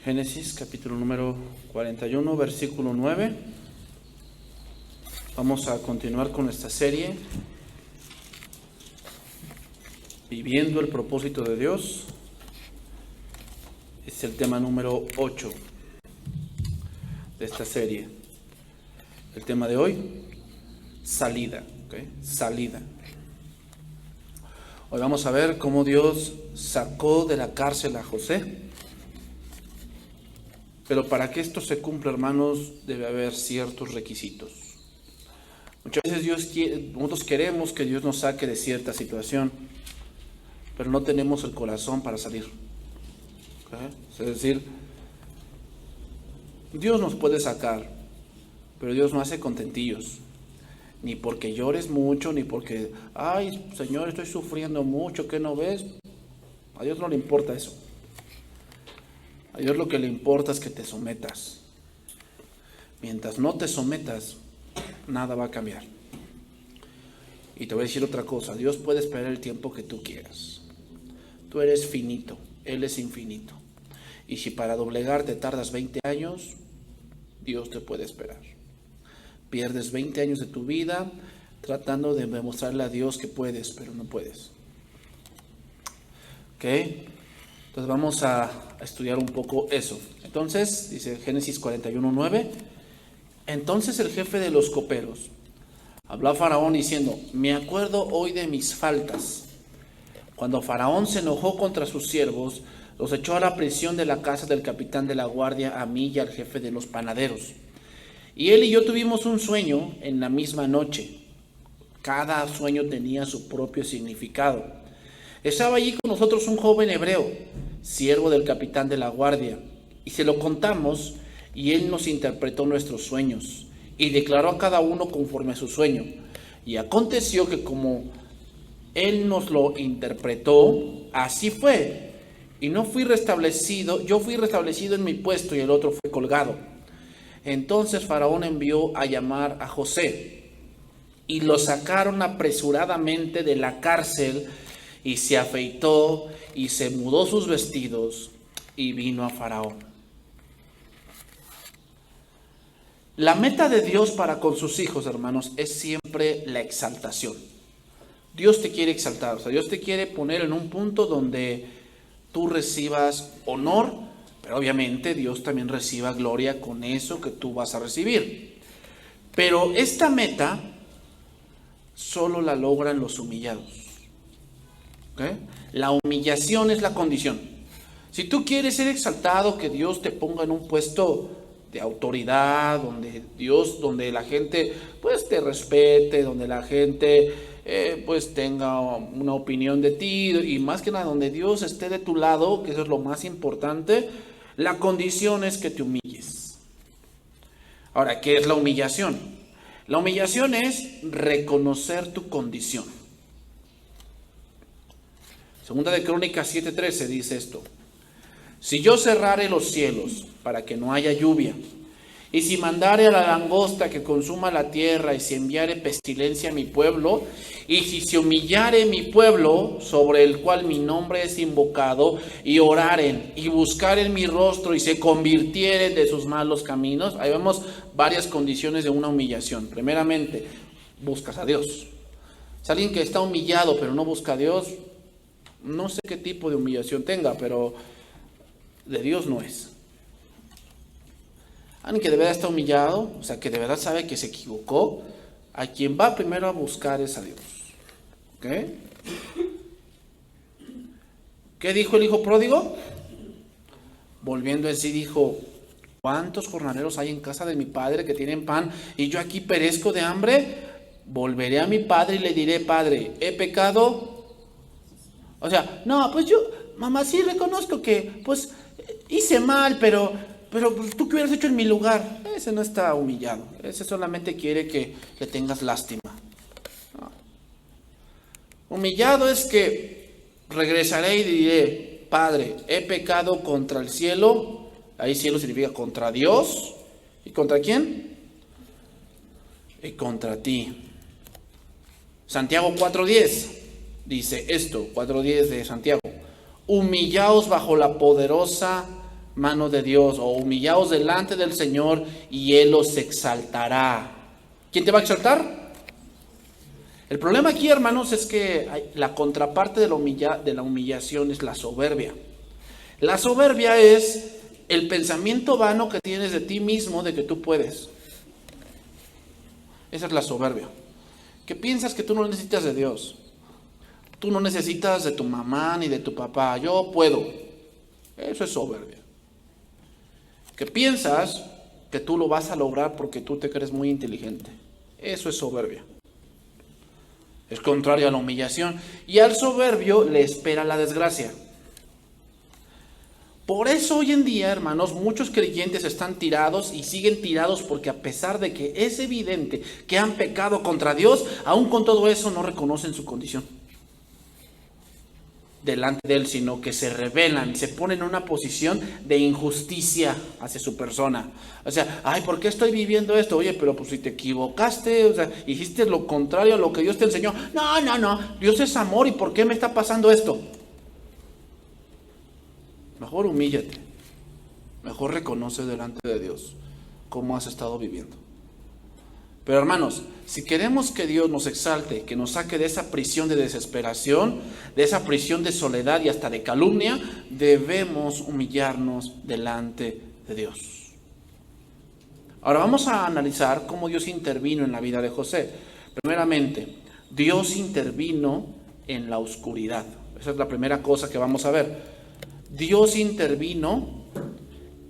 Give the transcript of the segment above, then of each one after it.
Génesis capítulo número 41, versículo 9. Vamos a continuar con esta serie, Viviendo el propósito de Dios. Es el tema número 8 de esta serie. El tema de hoy, salida. Salida. Hoy vamos a ver cómo Dios sacó de la cárcel a José. Pero para que esto se cumpla, hermanos, debe haber ciertos requisitos. Muchas veces nosotros queremos que Dios nos saque de cierta situación, pero no tenemos el corazón para salir. Es decir, Dios nos puede sacar, pero Dios no hace contentillos. Ni porque llores mucho, ni porque, ay, Señor, estoy sufriendo mucho, ¿qué no ves? A Dios no le importa eso. A Dios lo que le importa es que te sometas. Mientras no te sometas, nada va a cambiar. Y te voy a decir otra cosa, Dios puede esperar el tiempo que tú quieras. Tú eres finito, Él es infinito. Y si para doblegarte tardas 20 años, Dios te puede esperar. Pierdes 20 años de tu vida tratando de demostrarle a Dios que puedes, pero no puedes. ¿Ok? Entonces vamos a estudiar un poco eso. Entonces, dice Génesis 41:9. Entonces el jefe de los coperos habló a Faraón diciendo: me acuerdo hoy de mis faltas. Cuando Faraón se enojó contra sus siervos, los echó a la prisión de la casa del capitán de la guardia, a mí y al jefe de los panaderos. Y él y yo tuvimos un sueño en la misma noche. Cada sueño tenía su propio significado. Estaba allí con nosotros un joven hebreo, siervo del capitán de la guardia, y se lo contamos, y él nos interpretó nuestros sueños, y declaró a cada uno conforme a su sueño. Y aconteció que como él nos lo interpretó, así fue, y yo fui restablecido en mi puesto, y el otro fue colgado. Entonces Faraón envió a llamar a José, y lo sacaron apresuradamente de la cárcel, y se afeitó y se mudó sus vestidos y vino a Faraón. La meta de Dios para con sus hijos, hermanos, es siempre la exaltación. Dios te quiere exaltar, Dios te quiere poner en un punto donde tú recibas honor, pero obviamente Dios también reciba gloria con eso que tú vas a recibir. Pero esta meta solo la logran los humillados. La humillación es la condición. Si tú quieres ser exaltado, que Dios te ponga en un puesto de autoridad, donde la gente pues te respete, donde la gente pues tenga una opinión de ti, y más que nada donde Dios esté de tu lado, que eso es lo más importante, la condición es que te humilles. Ahora, ¿qué es la humillación? La humillación es reconocer tu condición. Segunda de Crónicas 7:13 dice esto: si yo cerrare los cielos para que no haya lluvia, y si mandare a la langosta que consuma la tierra, y si enviare pestilencia a mi pueblo, y si se humillare mi pueblo, sobre el cual mi nombre es invocado, y oraren, y buscaren mi rostro, y se convirtieren de sus malos caminos. Ahí vemos varias condiciones de una humillación. Primeramente, buscas a Dios. Es alguien que está humillado pero no busca a Dios. No sé qué tipo de humillación tenga, pero de Dios no es. Alguien que de verdad está humillado, o sea, que de verdad sabe que se equivocó, a quien va primero a buscar es a Dios. ¿Ok? ¿Qué dijo el hijo pródigo? Volviendo en sí dijo: ¿cuántos jornaleros hay en casa de mi padre que tienen pan y yo aquí perezco de hambre? Volveré a mi padre y le diré: Padre, he pecado. O sea, no, pues yo, mamá, sí reconozco que pues hice mal, pero pues, tú qué hubieras hecho en mi lugar. Ese no está humillado, ese solamente quiere que le tengas lástima. No. Humillado es que regresaré y diré: Padre, he pecado contra el cielo. Ahí cielo significa contra Dios. ¿Y contra quién? Y contra ti. Santiago 4:10 dice esto, 4:10 de Santiago: humillaos bajo la poderosa mano de Dios, o humillaos delante del Señor y Él os exaltará. ¿Quién te va a exaltar? El problema aquí, hermanos, es que la contraparte de la humillación es la soberbia. La soberbia es el pensamiento vano que tienes de ti mismo, de que tú puedes. Esa es la soberbia. Que piensas que tú no necesitas de Dios. Tú no necesitas de tu mamá ni de tu papá. Yo puedo. Eso es soberbia. Que piensas que tú lo vas a lograr porque tú te crees muy inteligente. Eso es soberbia. Es contrario a la humillación. Y al soberbio le espera la desgracia. Por eso hoy en día, hermanos, muchos creyentes están tirados y siguen tirados porque a pesar de que es evidente que han pecado contra Dios, aún con todo eso no reconocen su condición delante de Él, sino que se rebelan, se ponen en una posición de injusticia hacia su persona. O sea, ay, ¿por qué estoy viviendo esto? Oye, pero pues si te equivocaste, o sea, hiciste lo contrario a lo que Dios te enseñó. No, Dios es amor, ¿y por qué me está pasando esto? Mejor humíllate, mejor reconoce delante de Dios cómo has estado viviendo. Pero hermanos, si queremos que Dios nos exalte, que nos saque de esa prisión de desesperación, de esa prisión de soledad y hasta de calumnia, debemos humillarnos delante de Dios. Ahora vamos a analizar cómo Dios intervino en la vida de José. Primeramente, Dios intervino en la oscuridad. Esa es la primera cosa que vamos a ver. Dios intervino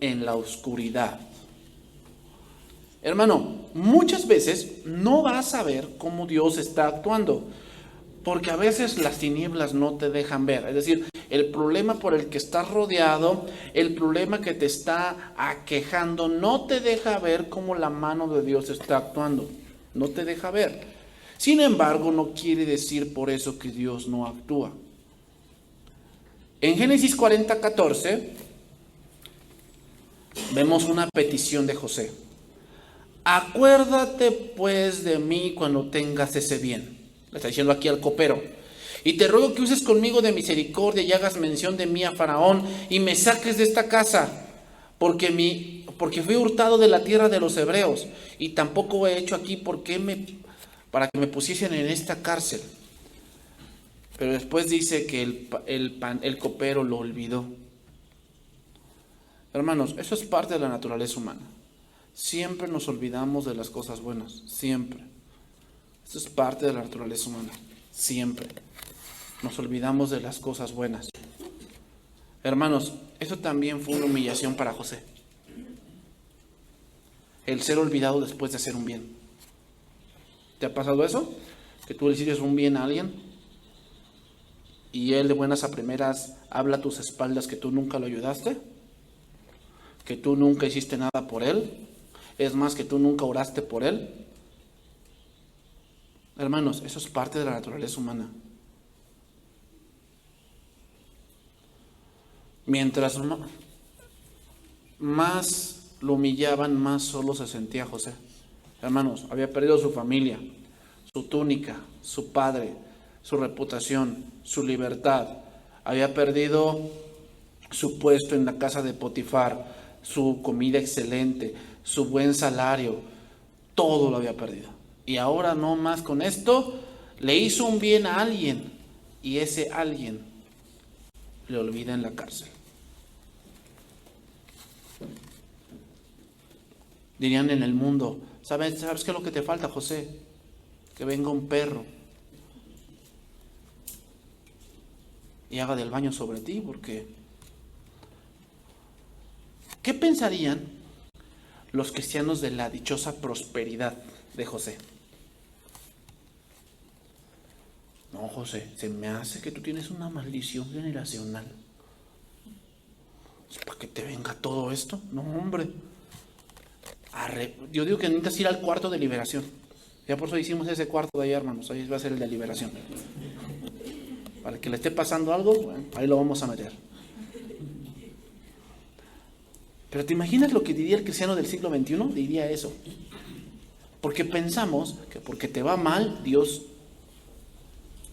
en la oscuridad. Hermano, muchas veces no vas a ver cómo Dios está actuando, porque a veces las tinieblas no te dejan ver. Es decir, el problema por el que estás rodeado, el problema que te está aquejando, no te deja ver cómo la mano de Dios está actuando. No te deja ver. Sin embargo, no quiere decir por eso que Dios no actúa. En Génesis 40:14 vemos una petición de José. Acuérdate pues de mí cuando tengas ese bien. Le está diciendo aquí al copero. Y te ruego que uses conmigo de misericordia y hagas mención de mí a Faraón y me saques de esta casa, porque fui hurtado de la tierra de los hebreos y tampoco he hecho aquí para que me pusiesen en esta cárcel. Pero después dice que el copero lo olvidó. Hermanos, eso es parte de la naturaleza humana. Siempre nos olvidamos de las cosas buenas, siempre. Eso es parte de la naturaleza humana, siempre. Nos olvidamos de las cosas buenas. Hermanos, eso también fue una humillación para José. El ser olvidado después de hacer un bien. ¿Te ha pasado eso? Que tú le hiciste un bien a alguien y él de buenas a primeras habla a tus espaldas que tú nunca lo ayudaste, que tú nunca hiciste nada por él, es más, que tú nunca oraste por él. Hermanos, eso es parte de la naturaleza humana. Mientras más lo humillaban, más solo se sentía José. Hermanos, había perdido su familia, su túnica, su padre, su reputación, su libertad. Había perdido su puesto en la casa de Potifar, su comida excelente, su buen salario. Todo lo había perdido. Y ahora no más con esto, le hizo un bien a alguien y ese alguien le olvida en la cárcel. Dirían en el mundo, ¿sabes qué es lo que te falta, José? Que venga un perro y haga del baño sobre ti, porque ¿qué pensarían los cristianos de la dichosa prosperidad de José? No, José, se me hace que tú tienes una maldición generacional. ¿Para que te venga todo esto? No, hombre. Yo digo que necesitas ir al cuarto de liberación. Ya por eso hicimos ese cuarto de allá, hermanos. Ahí va a ser el de liberación. Para que le esté pasando algo, bueno, ahí lo vamos a meter. Pero ¿te imaginas lo que diría el cristiano del siglo XXI? Diría eso. Porque pensamos que porque te va mal, Dios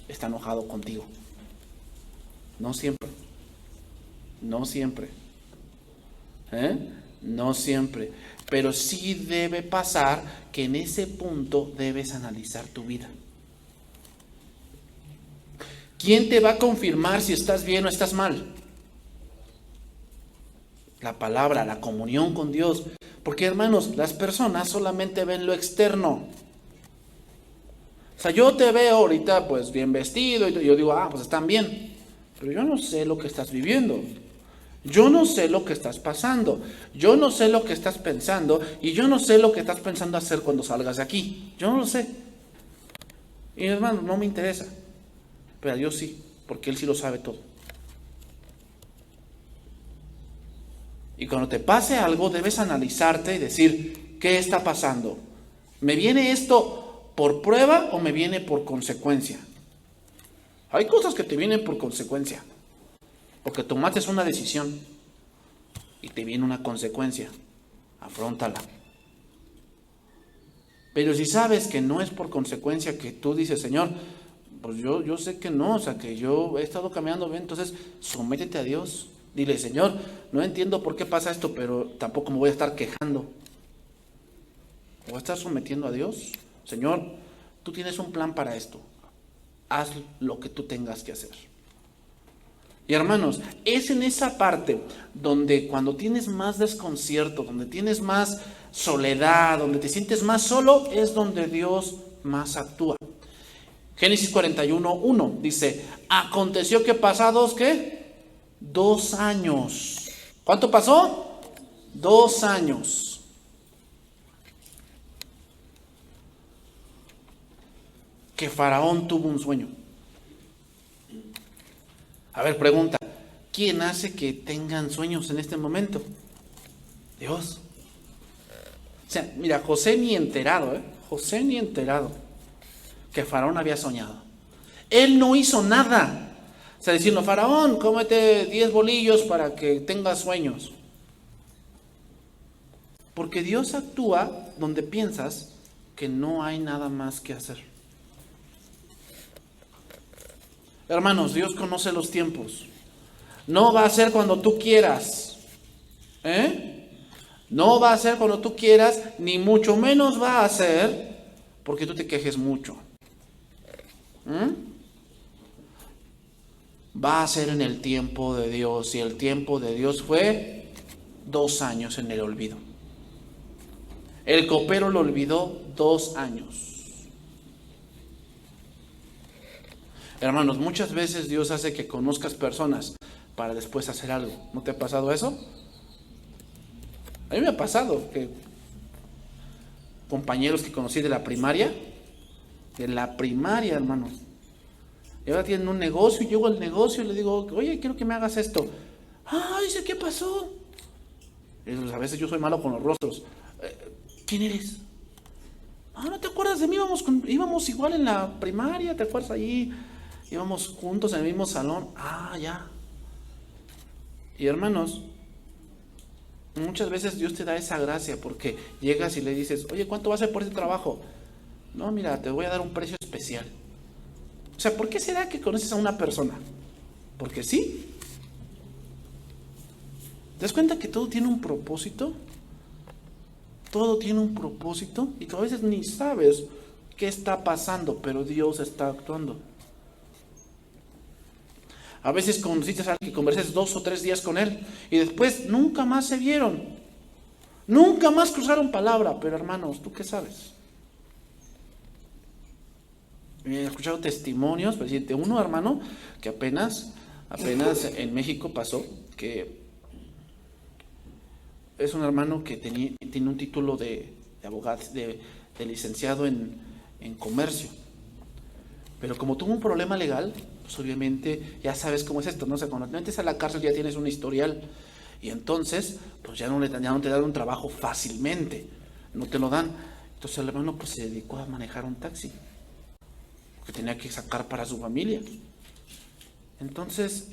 está enojado contigo. No siempre. No siempre. No siempre. Pero sí debe pasar que en ese punto debes analizar tu vida. ¿Quién te va a confirmar si estás bien o estás mal? La palabra, la comunión con Dios. Porque, hermanos, las personas solamente ven lo externo. O sea, yo te veo ahorita pues bien vestido y yo digo, pues están bien. Pero yo no sé lo que estás viviendo. Yo no sé lo que estás pasando. Yo no sé lo que estás pensando. Y yo no sé lo que estás pensando hacer cuando salgas de aquí. Yo no lo sé. Y hermano, no me interesa. Pero a Dios sí, porque Él sí lo sabe todo. Y cuando te pase algo, debes analizarte y decir, ¿qué está pasando? ¿Me viene esto por prueba o me viene por consecuencia? Hay cosas que te vienen por consecuencia, porque tomaste una decisión y te viene una consecuencia. Afróntala. Pero si sabes que no es por consecuencia, que tú dices, Señor, pues yo sé que no, o sea, que yo he estado caminando bien, entonces sométete a Dios. Dile, Señor, no entiendo por qué pasa esto, pero tampoco me voy a estar quejando. Voy a estar sometiendo a Dios. Señor, tú tienes un plan para esto. Haz lo que tú tengas que hacer. Y hermanos, es en esa parte donde cuando tienes más desconcierto, donde tienes más soledad, donde te sientes más solo, es donde Dios más actúa. Génesis 41:1 dice, aconteció que pasados, ¿qué? 2 años. ¿Cuánto pasó? 2 años. Que Faraón tuvo un sueño. A ver, pregunta, ¿quién hace que tengan sueños en este momento? Dios. O sea, mira, José ni enterado que Faraón había soñado. Él no hizo nada. O sea, diciendo, Faraón, cómete 10 bolillos para que tengas sueños. Porque Dios actúa donde piensas que no hay nada más que hacer. Hermanos, Dios conoce los tiempos. No va a ser cuando tú quieras. No va a ser cuando tú quieras, ni mucho menos va a ser porque tú te quejes mucho. Va a ser en el tiempo de Dios. Y el tiempo de Dios fue 2 años en el olvido. El copero lo olvidó 2 años. Hermanos, muchas veces Dios hace que conozcas personas para después hacer algo. ¿No te ha pasado eso? A mí me ha pasado que compañeros que conocí de la primaria, hermanos, y ahora tienen un negocio, y llego al negocio y le digo, oye, quiero que me hagas esto. Dice, ¿qué pasó? Y a veces yo soy malo con los rostros. ¿Quién eres? ¿No te acuerdas de mí? Íbamos igual en la primaria, ¿te acuerdas allí? Íbamos juntos en el mismo salón. Ya. Y hermanos, muchas veces Dios te da esa gracia porque llegas y le dices, oye, ¿cuánto va a ser por ese trabajo? No, mira, te voy a dar un precio especial. O sea, ¿por qué será que conoces a una persona? Porque sí. ¿Te das cuenta que todo tiene un propósito? Todo tiene un propósito y que a veces ni sabes qué está pasando, pero Dios está actuando. A veces conociste a alguien que converses 2 o 3 días con él y después nunca más se vieron. Nunca más cruzaron palabra, pero hermanos, ¿tú qué sabes? He escuchado testimonios, de uno hermano que apenas en México pasó, que es un hermano que tiene un título de abogado, de licenciado en comercio. Pero como tuvo un problema legal, pues obviamente ya sabes cómo es esto, ¿no? O sea, cuando te metes a la cárcel ya tienes un historial y entonces pues ya no te dan un trabajo fácilmente, no te lo dan. Entonces el hermano pues se dedicó a manejar un taxi, porque tenía que sacar para su familia. Entonces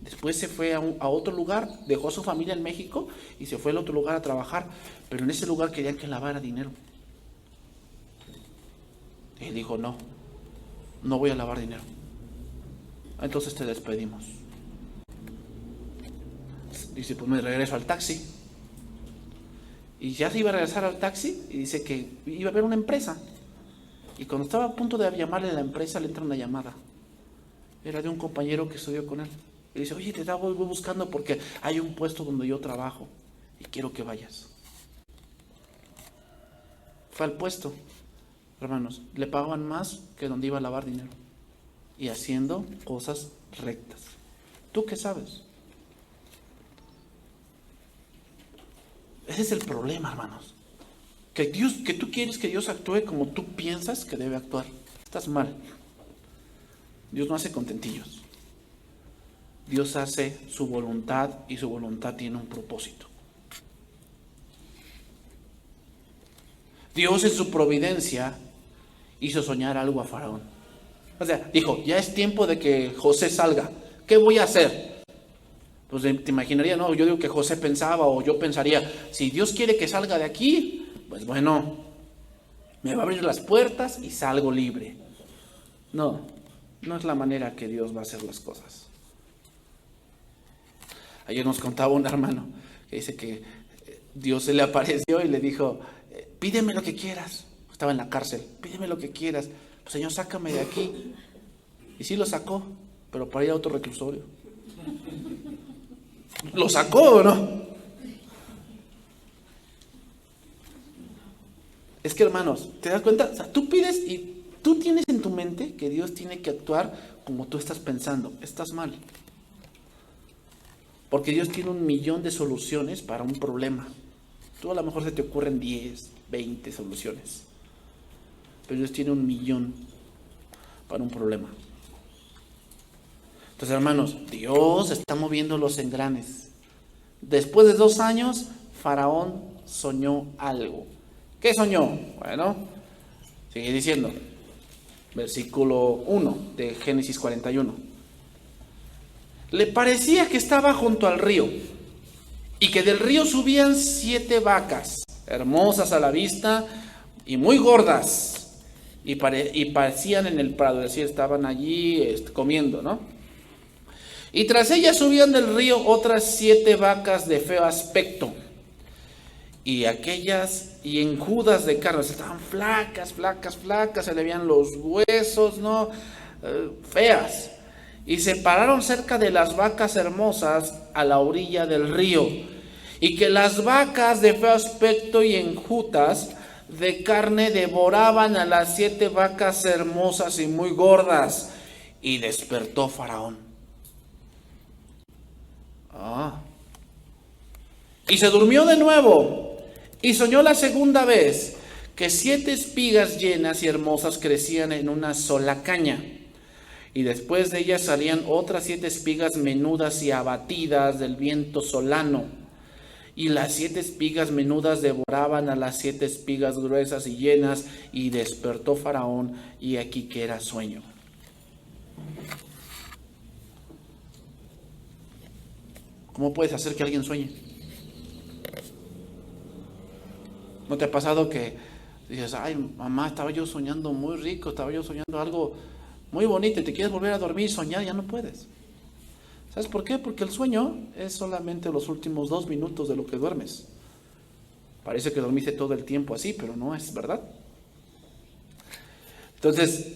después se fue a otro lugar, dejó a su familia en México y se fue al otro lugar a trabajar, pero en ese lugar querían que lavara dinero. Y él dijo, no voy a lavar dinero. Entonces te despedimos. Dice, pues me regreso al taxi. Y ya se iba a regresar al taxi y dice que iba a ver una empresa. Y cuando estaba a punto de llamarle a la empresa, le entra una llamada. Era de un compañero que estudió con él. Y dice, oye, voy buscando porque hay un puesto donde yo trabajo y quiero que vayas. Fue al puesto, hermanos, le pagaban más que donde iba a lavar dinero y haciendo cosas rectas. ¿Tú qué sabes? Ese es el problema, hermanos. Que tú quieres que Dios actúe como tú piensas que debe actuar. Estás mal. Dios no hace contentillos. Dios hace su voluntad y su voluntad tiene un propósito. Dios en su providencia hizo soñar algo a Faraón. O sea, dijo, ya es tiempo de que José salga. ¿Qué voy a hacer? Pues te imaginaría, no, yo digo que José pensaba o yo pensaría, si Dios quiere que salga de aquí, pues bueno, me va a abrir las puertas y salgo libre. No, no es la manera que Dios va a hacer las cosas. Ayer nos contaba un hermano que dice que Dios se le apareció y le dijo, pídeme lo que quieras. Estaba en la cárcel, pídeme lo que quieras. Pues, Señor, sácame de aquí. Y sí lo sacó, pero para ir a otro reclusorio. ¿Lo sacó o no? Es que, hermanos, ¿te das cuenta? O sea, tú pides y tú tienes en tu mente que Dios tiene que actuar como tú estás pensando. Estás mal. Porque Dios tiene 1,000,000 de soluciones para un problema. Tú a lo mejor se te ocurren 10, 20 soluciones. Pero Dios tiene 1,000,000 para un problema. Entonces, hermanos, Dios está moviendo los engranes. Después de 2 años, Faraón soñó algo. ¿Qué soñó? Bueno, sigue diciendo. Versículo 1 de Génesis 41. Le parecía que estaba junto al río y que del río subían 7 vacas, hermosas a la vista y muy gordas, y parecían en el prado, es decir, estaban allí comiendo, ¿no? Y tras ellas subían del río otras 7 vacas de feo aspecto, y aquellas yenjudas de carne, estaban flacas, se le veían los huesos, ¿no? Feas. Y se pararon cerca de las vacas hermosas a la orilla del río. Y que las vacas de feo aspecto y enjutas de carne devoraban a las 7 vacas hermosas y muy gordas. Y despertó Faraón. Y se durmió de nuevo. Y soñó la segunda vez que 7 espigas llenas y hermosas crecían en una sola caña. Y después de ellas salían otras 7 espigas menudas y abatidas del viento solano. Y las 7 espigas menudas devoraban a las 7 espigas gruesas y llenas. Y despertó Faraón, y aquí que era sueño. ¿Cómo puedes hacer que alguien sueñe? ¿No te ha pasado que dices, ay, mamá, estaba yo soñando muy rico, estaba yo soñando algo muy bonito y te quieres volver a dormir y soñar, ya no puedes? ¿Sabes por qué? Porque el sueño es solamente los últimos 2 minutos de lo que duermes. Parece que dormiste todo el tiempo así, pero no es verdad. Entonces,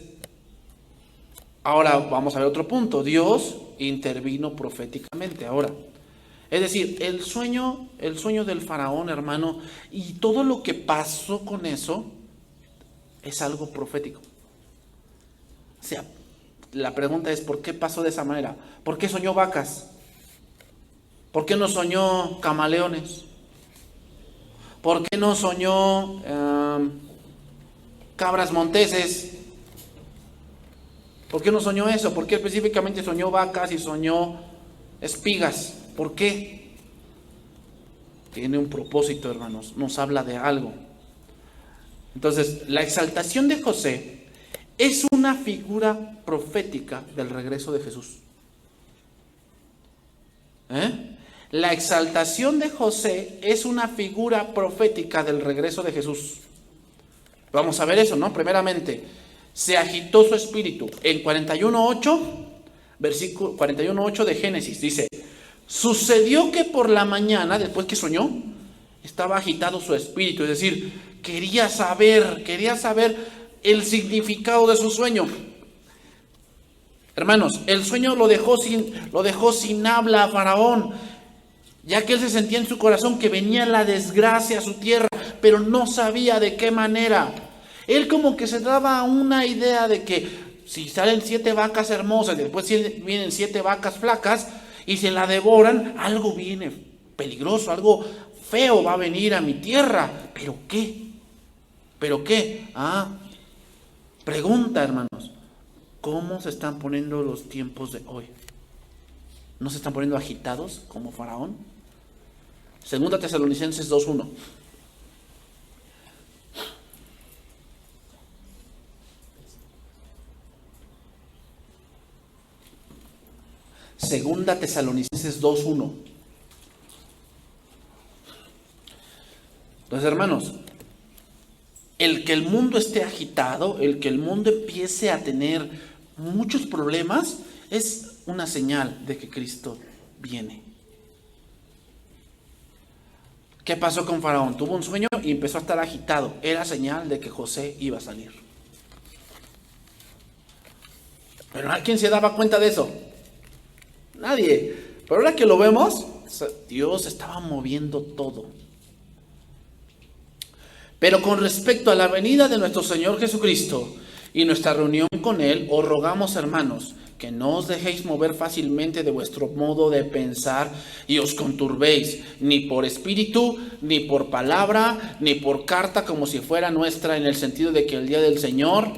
ahora vamos a ver otro punto. Dios intervino proféticamente ahora. Es decir, el sueño del faraón, hermano, y todo lo que pasó con eso es algo profético. O sea, la pregunta es, ¿por qué pasó de esa manera? ¿Por qué soñó vacas? ¿Por qué no soñó camaleones? ¿Por qué no soñó cabras monteses? ¿Por qué no soñó eso? ¿Por qué específicamente soñó vacas y soñó espigas? ¿Por qué? Tiene un propósito, hermanos. Nos habla de algo. Entonces, la exaltación de José es una figura profética del regreso de Jesús. La exaltación de José es una figura profética del regreso de Jesús. Vamos a ver eso, ¿no? Primeramente, se agitó su espíritu. En 41:8, versículo 41:8 de Génesis, dice: sucedió que por la mañana, después que soñó, Estaba agitado su espíritu, es decir, quería saber el significado de su sueño. Hermanos, el sueño lo dejó sin habla a Faraón, ya que él se sentía en su corazón que venía la desgracia a su tierra, pero no sabía de qué manera. Él como que se daba una idea de que si salen 7 vacas hermosas y después vienen 7 vacas flacas y se la devoran, algo viene peligroso, algo feo va a venir a mi tierra. ¿Pero qué? ¿Pero qué? Pregunta, hermanos, ¿cómo se están poniendo los tiempos de hoy? ¿No se están poniendo agitados como Faraón? Segunda Tesalonicenses 2:1. Segunda Tesalonicenses 2:1. Entonces, hermanos, el que el mundo esté agitado, el que el mundo empiece a tener muchos problemas, es una señal de que Cristo viene. ¿Qué pasó con Faraón? Tuvo un sueño y empezó a estar agitado. Era señal de que José iba a salir. Pero ¿quién se daba cuenta de eso? Nadie. Pero ahora que lo vemos, Dios estaba moviendo todo. Pero con respecto a la venida de nuestro Señor Jesucristo y nuestra reunión con Él, os rogamos, hermanos, que no os dejéis mover fácilmente de vuestro modo de pensar y os conturbéis, ni por espíritu, ni por palabra, ni por carta como si fuera nuestra, en el sentido de que el día del Señor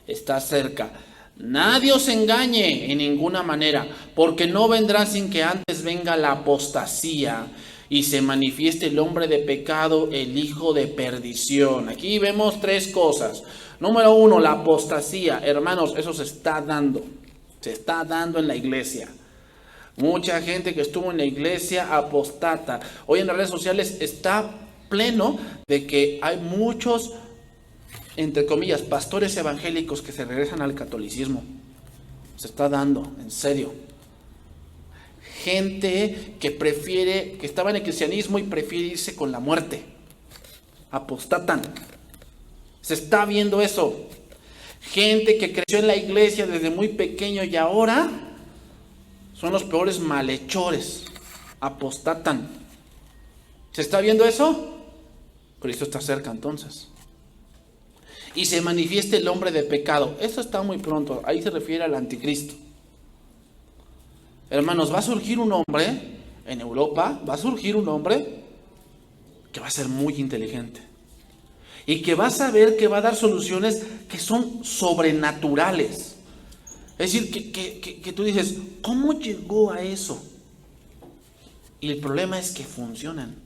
está cerca. Nadie os engañe en ninguna manera, porque no vendrá sin que antes venga la apostasía y se manifieste el hombre de pecado, el hijo de perdición. Aquí vemos 3 cosas. Número 1, la apostasía. Hermanos, eso se está dando en la iglesia. Mucha gente que estuvo en la iglesia apostata. Hoy en las redes sociales está pleno de que hay muchos, entre comillas, pastores evangélicos que se regresan al catolicismo. Se está dando, en serio. Gente que estaba en el cristianismo y prefiere irse con la muerte. Apostatan. Se está viendo eso. Gente que creció en la iglesia desde muy pequeño y ahora son los peores malhechores. Apostatan. ¿Se está viendo eso? Cristo está cerca entonces. Y se manifiesta el hombre de pecado. Eso está muy pronto. Ahí se refiere al anticristo. Hermanos, va a surgir un hombre en Europa, va a surgir un hombre que va a ser muy inteligente y que va a saber que va a dar soluciones que son sobrenaturales. Es decir, que tú dices, ¿cómo llegó a eso? Y el problema es que funcionan.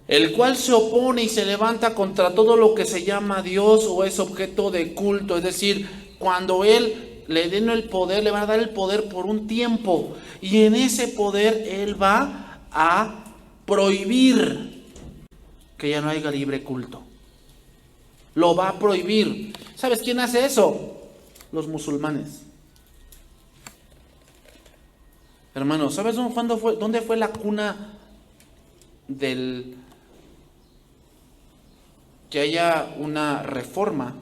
El cual se opone y se levanta contra todo lo que se llama Dios o es objeto de culto. Es decir, cuando Él le den el poder, le van a dar el poder por un tiempo. Y en ese poder Él va a prohibir que ya no haya libre culto. Lo va a prohibir. ¿Sabes quién hace eso? Los musulmanes. Hermanos, ¿sabes dónde fue la cuna del que haya una reforma?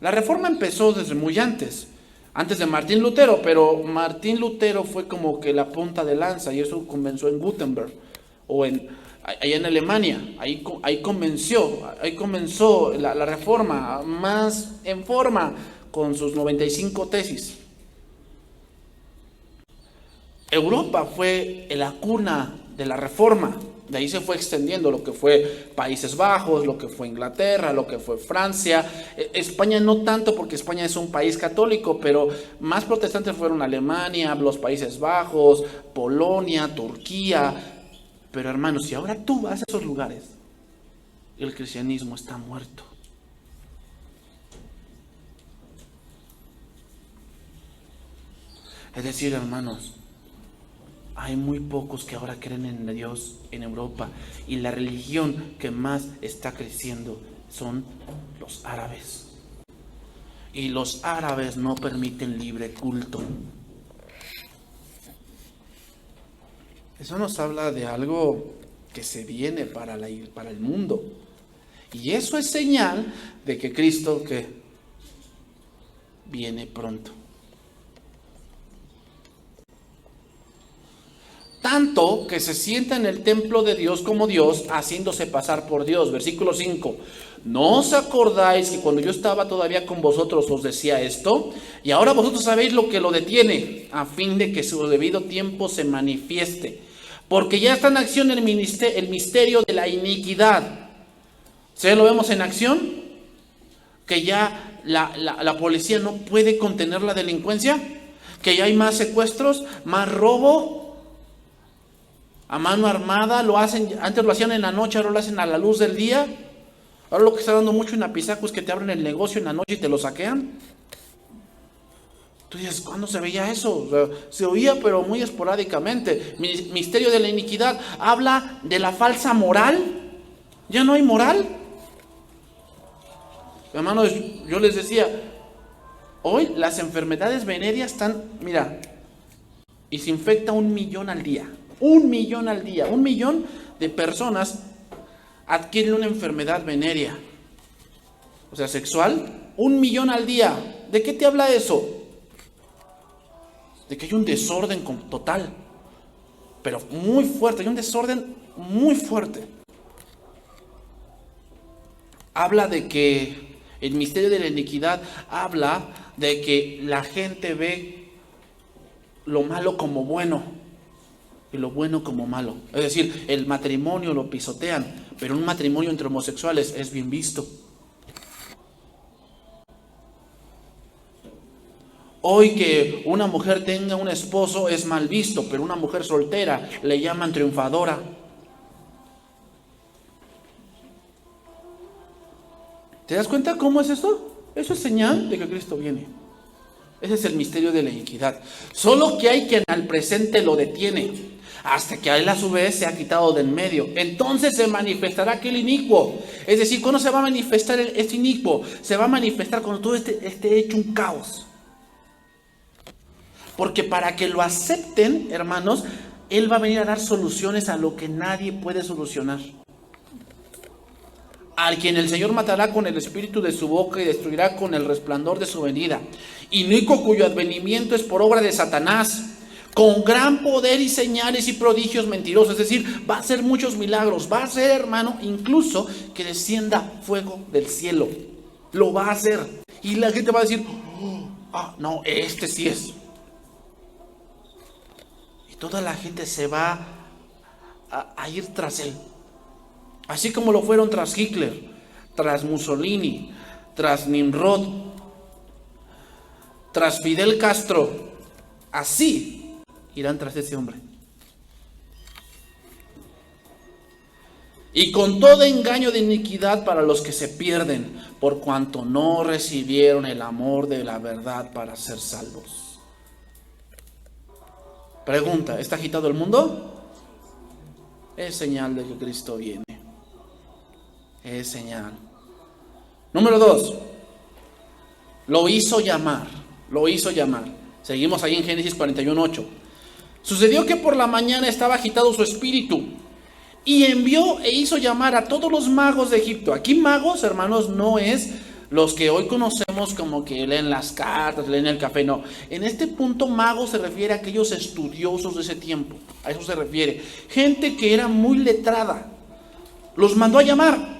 La reforma empezó desde muy antes de Martín Lutero, pero Martín Lutero fue como que la punta de lanza y eso comenzó en Gutenberg o allá en Alemania. Ahí comenzó la reforma más en forma con sus 95 tesis. Europa fue la cuna de la reforma. De ahí se fue extendiendo lo que fue Países Bajos, lo que fue Inglaterra, lo que fue Francia. España no tanto porque España es un país católico, pero más protestantes fueron Alemania, los Países Bajos, Polonia, Turquía. Pero hermanos, si ahora tú vas a esos lugares, el cristianismo está muerto. Es decir, hermanos, hay muy pocos que ahora creen en Dios en Europa y la religión que más está creciendo son los árabes. y los árabes no permiten libre culto. Eso nos habla de algo que se viene para el mundo. Y eso es señal de que Cristo que viene pronto. Tanto que se sienta en el templo de Dios como Dios, haciéndose pasar por Dios. Versículo 5. ¿No os acordáis que cuando yo estaba todavía con vosotros os decía esto? Y ahora vosotros sabéis lo que lo detiene, a fin de que su debido tiempo se manifieste. Porque ya está en acción el misterio de la iniquidad. ¿Sí lo vemos en acción? Que ya la policía no puede contener la delincuencia. Que ya hay más secuestros, más robo. A mano armada, antes lo hacían en la noche, ahora lo hacen a la luz del día. Ahora lo que está dando mucho en Apizaco es que te abren el negocio en la noche y te lo saquean. Tú dices, ¿cuándo se veía eso? O sea, se oía, pero muy esporádicamente. Misterio de la iniquidad habla de la falsa moral. Ya no hay moral. Hermanos, yo les decía, hoy las enfermedades venéreas están, mira, y se infecta 1 millón al día. 1 millón al día. 1 millón de personas adquieren una enfermedad venérea. O sea, sexual. 1 millón al día. ¿De qué te habla eso? De que hay un desorden total. Pero muy fuerte. Hay un desorden muy fuerte. Habla de que el misterio de la iniquidad habla de que la gente ve lo malo como bueno y lo bueno como malo. Es decir, el matrimonio lo pisotean, pero un matrimonio entre homosexuales es bien visto. Hoy que una mujer tenga un esposo es mal visto, pero una mujer soltera le llaman triunfadora. ¿Te das cuenta cómo es esto? Eso es señal de que Cristo viene. Ese es el misterio de la iniquidad. Solo que hay quien al presente lo detiene, hasta que a él a su vez se ha quitado del medio. Entonces se manifestará aquel inicuo. Es decir, ¿cuándo se va a manifestar este inicuo? Se va a manifestar cuando todo esté hecho un caos. Porque para que lo acepten, hermanos, él va a venir a dar soluciones a lo que nadie puede solucionar. Al quien el Señor matará con el espíritu de su boca y destruirá con el resplandor de su venida. Inicuo cuyo advenimiento es por obra de Satanás, con gran poder y señales y prodigios mentirosos. Es decir, va a hacer muchos milagros. Va a hacer, hermano, incluso que descienda fuego del cielo. Lo va a hacer. Y la gente va a decir, no, este sí es. Y toda la gente se va a ir tras él. Así como lo fueron tras Hitler, tras Mussolini, tras Nimrod, tras Fidel Castro. Así irán tras ese hombre. Y con todo engaño de iniquidad para los que se pierden, por cuanto no recibieron el amor de la verdad para ser salvos. Pregunta, ¿está agitado el mundo? Es señal de que Cristo viene. Es señal. Número 2. Lo hizo llamar. Seguimos ahí en Génesis 41:8. Sucedió que por la mañana estaba agitado su espíritu y envió e hizo llamar a todos los magos de Egipto. Aquí magos, hermanos, no es los que hoy conocemos como que leen las cartas, leen el café, no. En este punto mago se refiere a aquellos estudiosos de ese tiempo. A eso se refiere. Gente que era muy letrada. Los mandó a llamar.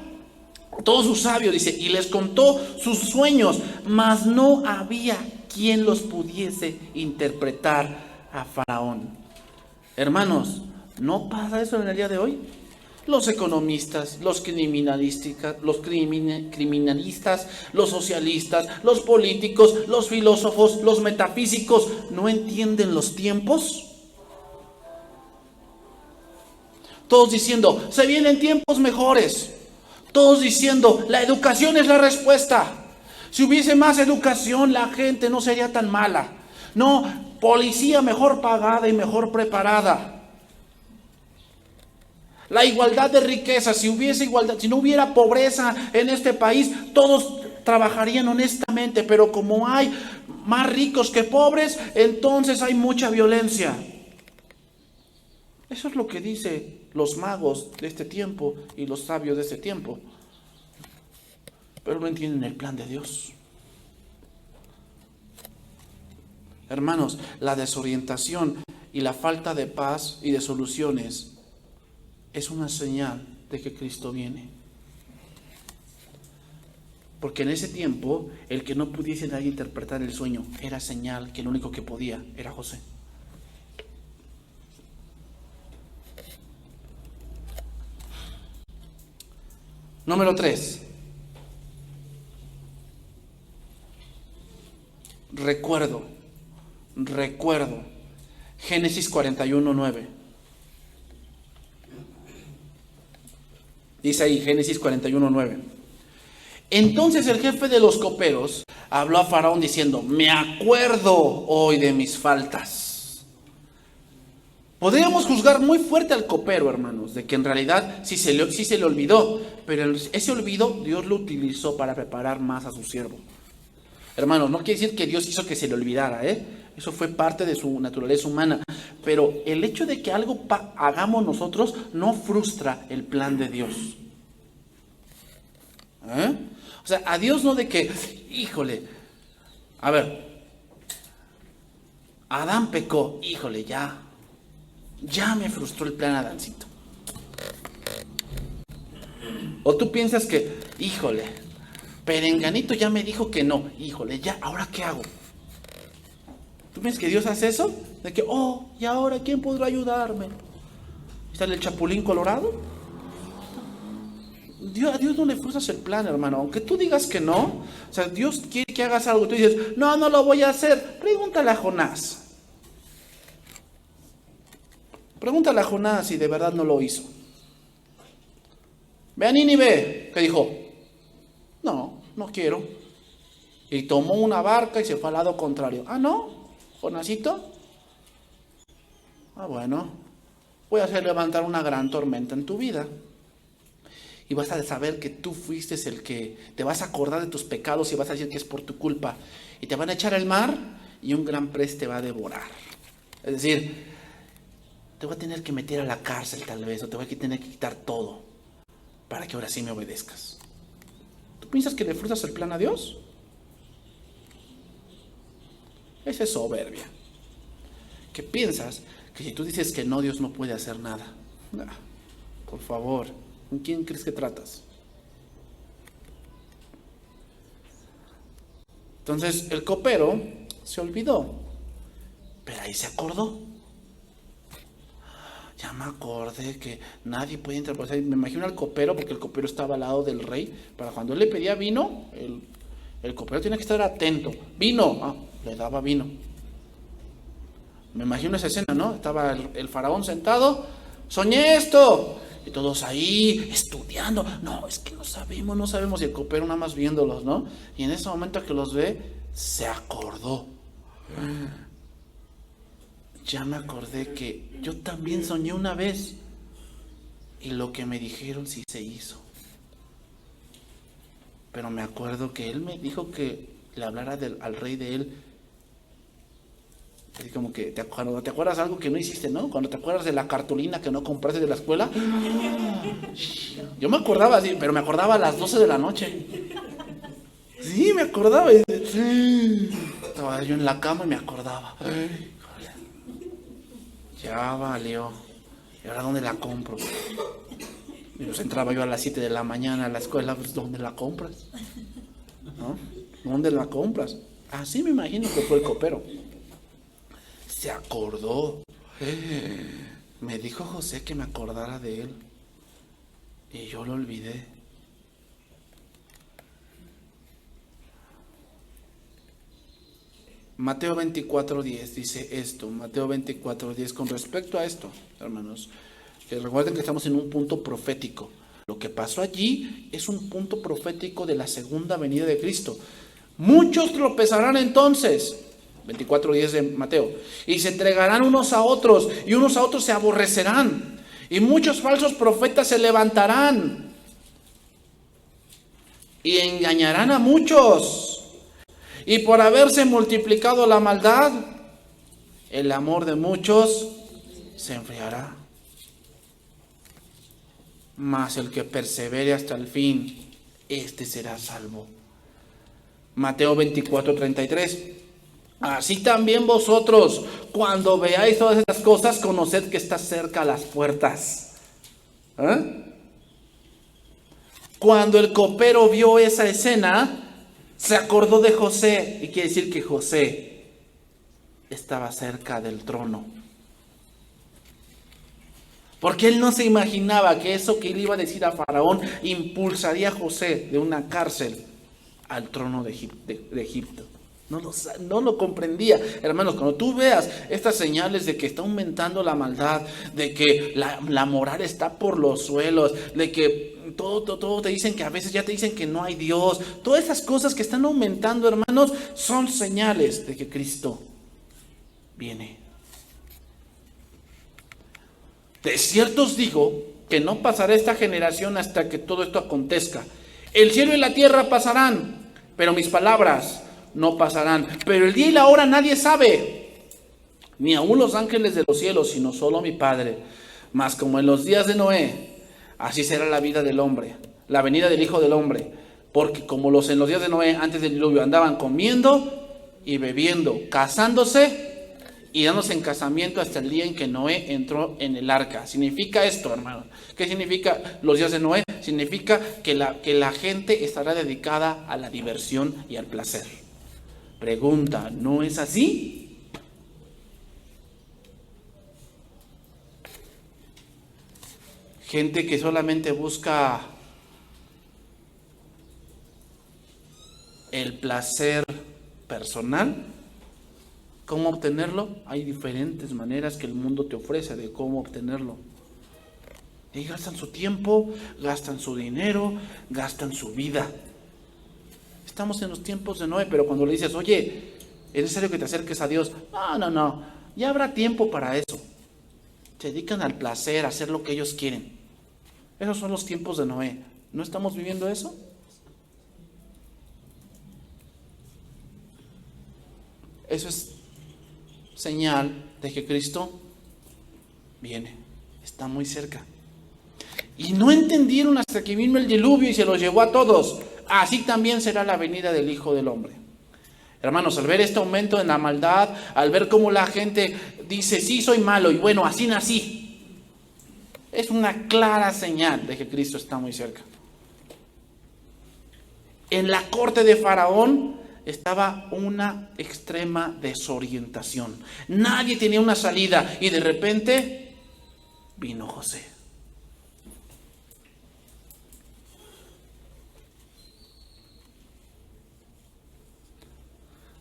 Todos sus sabios, dice, y les contó sus sueños, mas no había quien los pudiese interpretar a Faraón. Hermanos, ¿no pasa eso en el día de hoy? Los economistas, los criminalistas, los socialistas, los políticos, los filósofos, los metafísicos, ¿no entienden los tiempos? Todos diciendo, se vienen tiempos mejores. Todos diciendo, la educación es la respuesta. Si hubiese más educación, la gente no sería tan mala. No, policía mejor pagada y mejor preparada. La igualdad de riqueza, si hubiese igualdad, si no hubiera pobreza en este país, todos trabajarían honestamente, pero como hay más ricos que pobres, entonces hay mucha violencia. Eso es lo que dicen los magos de este tiempo y los sabios de este tiempo. Pero no entienden el plan de Dios. Hermanos, la desorientación y la falta de paz y de soluciones es una señal de que Cristo viene. Porque en ese tiempo, el que no pudiese nadie interpretar el sueño era señal que el único que podía era José. Número 3. Recuerdo. Génesis 41:9. Dice ahí, Génesis 41:9. Entonces el jefe de los coperos habló a Faraón diciendo: me acuerdo hoy de mis faltas. Podríamos juzgar muy fuerte al copero, hermanos, de que en realidad sí se le olvidó, pero ese olvido Dios lo utilizó para preparar más a su siervo. Hermanos, no quiere decir que Dios hizo que se le olvidara, eso fue parte de su naturaleza humana, pero el hecho de que algo hagamos nosotros no frustra el plan de Dios. O sea, a Dios no de que, híjole, a ver, Adán pecó, híjole, ya me frustró el plan Adancito. O tú piensas que, híjole, Perenganito ya me dijo que no, híjole, ya, ¿ahora qué hago? ¿Tú piensas que Dios hace eso? De que, ¿y ahora quién podrá ayudarme? ¿Está el Chapulín Colorado? A Dios no le frustras el plan, hermano. Aunque tú digas que no, o sea, Dios quiere que hagas algo. Tú dices, no lo voy a hacer. Pregúntale a Jonás. Pregúntale a Jonás si de verdad no lo hizo. Ve a Nínive, que dijo, no quiero. Y tomó una barca y se fue al lado contrario. ¿No? ¿Jonásito? Bueno, voy a hacer levantar una gran tormenta en tu vida. Y vas a saber que tú fuiste el que te vas a acordar de tus pecados y vas a decir que es por tu culpa. Y te van a echar al mar y un gran pez te va a devorar. Es decir, te voy a tener que meter a la cárcel tal vez, o te voy a tener que quitar todo para que ahora sí me obedezcas. ¿Tú piensas que le frustras el plan a Dios? Esa es soberbia. ¿Qué piensas? Que si tú dices que no, Dios no puede hacer nada. Por favor. ¿Con quién crees que tratas? Entonces el copero se olvidó, pero ahí se acordó. Ya me acordé que nadie puede interpretar. Me imagino al copero, porque el copero estaba al lado del rey. Para cuando él le pedía vino, el copero tenía que estar atento. Vino, le daba vino. Me imagino esa escena, ¿no? Estaba el faraón sentado. Soñé esto. Y todos ahí estudiando. No, es que no sabemos. Y el copero nada más viéndolos, ¿no? Y en ese momento que los ve, se acordó. Ya me acordé que yo también soñé una vez. Y lo que me dijeron sí se hizo. Pero me acuerdo que él me dijo que le hablara al rey de él. Así como que te acuerdas algo que no hiciste, ¿no? Cuando te acuerdas de la cartulina que no compraste de la escuela. Yo me acordaba así, pero me acordaba a las 12 de la noche. Sí, me acordaba. Estaba yo en la cama y me acordaba. Ya valió. ¿Y ahora dónde la compro? Y pues entraba yo a las 7 de la mañana a la escuela. Pues ¿dónde la compras? ¿No? ¿Dónde la compras? Así me imagino que fue el copero. Se acordó. Me dijo José que me acordara de él. Y yo lo olvidé. Mateo 24:10 dice esto. Mateo 24:10 con respecto a esto, hermanos. Que recuerden que estamos en un punto profético. Lo que pasó allí es un punto profético de la segunda venida de Cristo. Muchos tropezarán entonces. 24:10 de Mateo. Y se entregarán unos a otros, y unos a otros se aborrecerán. Y muchos falsos profetas se levantarán. y engañarán a muchos. Y por haberse multiplicado la maldad, el amor de muchos se enfriará. Mas el que persevere hasta el fin, este será salvo. Mateo 24:33. Así también vosotros, cuando veáis todas estas cosas, conoced que está cerca a las puertas. Cuando el copero vio esa escena, se acordó de José, y quiere decir que José estaba cerca del trono. Porque él no se imaginaba que eso que él iba a decir a Faraón impulsaría a José de una cárcel al trono de Egipto. No lo comprendía. Hermanos, cuando tú veas estas señales de que está aumentando la maldad, de que la moral está por los suelos, de que todo te dicen que a veces ya te dicen que no hay Dios, todas esas cosas que están aumentando, hermanos, son señales de que Cristo viene. De cierto os digo que no pasará esta generación hasta que todo esto acontezca. El cielo y la tierra pasarán, pero mis palabras no pasarán. Pero el día y la hora nadie sabe, ni aun los ángeles de los cielos, sino solo mi Padre. Mas como en los días de Noé, así será la vida del hombre, la venida del Hijo del Hombre. Porque como en los días de Noé, antes del diluvio, andaban comiendo y bebiendo, casándose y dándose en casamiento hasta el día en que Noé entró en el arca. Significa esto, hermanos. ¿Qué significa los días de Noé? Significa que la gente estará dedicada a la diversión y al placer. Pregunta, ¿no es así? Gente que solamente busca el placer personal. ¿Cómo obtenerlo? Hay diferentes maneras que el mundo te ofrece de cómo obtenerlo. Y gastan su tiempo, gastan su dinero, gastan su vida. Estamos en los tiempos de Noé, pero cuando le dices, oye, es necesario que te acerques a Dios. No, ya habrá tiempo para eso. Se dedican al placer, a hacer lo que ellos quieren. Esos son los tiempos de Noé. ¿No estamos viviendo eso? Eso es señal de que Cristo viene, está muy cerca. Y no entendieron hasta que vino el diluvio y se los llevó a todos. Así también será la venida del Hijo del Hombre. Hermanos, al ver este aumento en la maldad, al ver cómo la gente dice, sí, soy malo y bueno, así nací, es una clara señal de que Cristo está muy cerca. En la corte de Faraón estaba una extrema desorientación. Nadie tenía una salida y de repente vino José.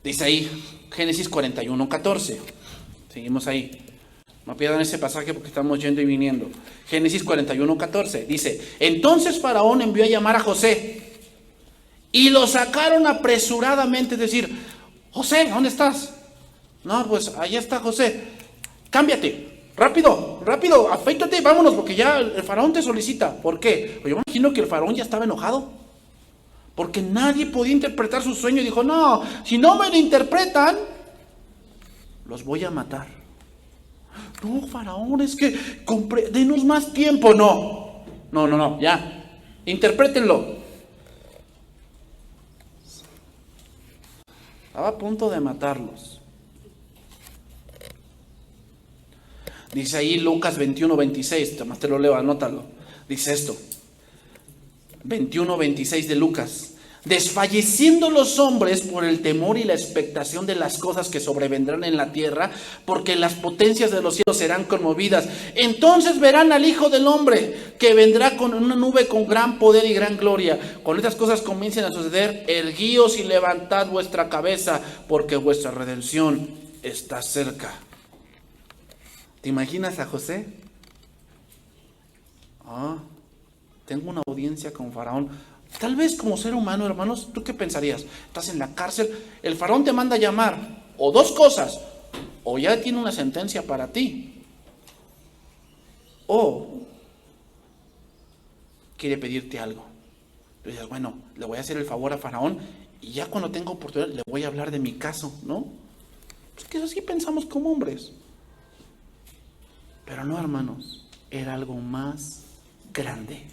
Dice ahí, Génesis 41:14. Seguimos ahí. No pierdan ese pasaje porque estamos yendo y viniendo. Génesis 41:14. Dice, entonces Faraón envió a llamar a José y lo sacaron apresuradamente, es decir, José, ¿dónde estás? No, pues allá está José. Cámbiate, rápido, afeítate, vámonos, porque ya el faraón te solicita. ¿Por qué? Pues yo me imagino que el faraón ya estaba enojado, porque nadie podía interpretar su sueño y dijo, no, si no me lo interpretan, los voy a matar. No, faraón, es que denos más tiempo. No, ya, interprétenlo. Estaba a punto de matarlos. Dice ahí Lucas 21:26, más te lo leo, anótalo. Dice esto, 21:26 de Lucas. Desfalleciendo los hombres por el temor y la expectación de las cosas que sobrevendrán en la tierra, porque las potencias de los cielos serán conmovidas. Entonces verán al Hijo del Hombre, que vendrá con una nube con gran poder y gran gloria. Cuando estas cosas comiencen a suceder, erguíos y levantad vuestra cabeza, porque vuestra redención está cerca. ¿Te imaginas a José? Tengo una audiencia con Faraón. Tal vez como ser humano, hermanos, ¿tú qué pensarías? Estás en la cárcel, el faraón te manda a llamar, o dos cosas, o ya tiene una sentencia para ti, o quiere pedirte algo. Tú dices, bueno, le voy a hacer el favor a Faraón y ya cuando tenga oportunidad le voy a hablar de mi caso, ¿no? Pues que así pensamos como hombres. Pero no, hermanos, era algo más grande,